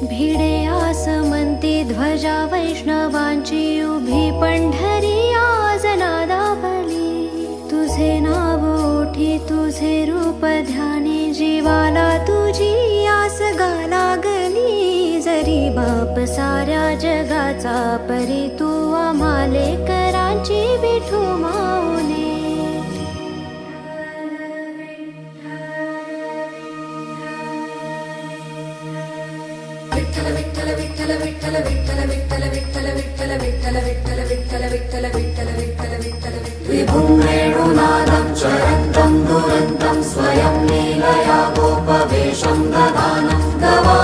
भिडे आसमंती ध्वजा वैष्णवांची उभी पंढरी आज नादावली तुझे नाव ओठी तुझे रूप ध्यानी जीवाला तुझी आस गा लागली जरी बाप साऱ्या जगाचा परी तू आम्हाले करांची विठू माऊली विठ्ठल विठ्ठल विठ्ठल विठ्ठल विठ्ठल विठ्ठल विठ्ठल विठ्ठल विठ्ठल विठ्ठल विठ्ठल विठ्ठल विठ्ठल विठ्ठल विठ्ठल विभुं वेणुनादं चरन्तं दुरन्तं स्वयं लीलया गोपवेशं ददानं गवा